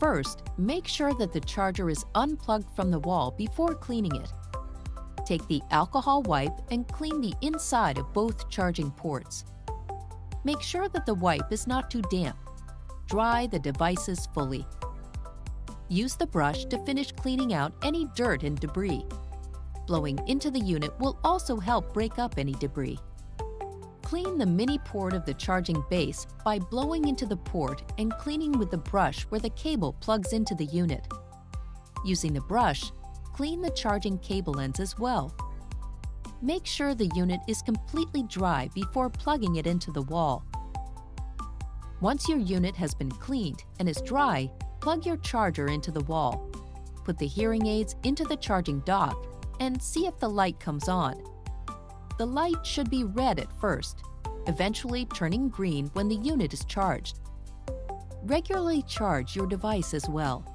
First, make sure that the charger is unplugged from the wall before cleaning it. Take the alcohol wipe and clean the inside of both charging ports. Make sure that the wipe is not too damp. Dry the devices fully. Use the brush to finish cleaning out any dirt and debris. Blowing into the unit will also help break up any debris. Clean the mini port of the charging base by blowing into the port and cleaning with the brush where the cable plugs into the unit. Using the brush, clean the charging cable ends as well. Make sure the unit is completely dry before plugging it into the wall. Once your unit has been cleaned and is dry, plug your charger into the wall. Put the hearing aids into the charging dock and see if the light comes on. The light should be red at first, eventually turning green when the unit is charged. Regularly charge your device as well.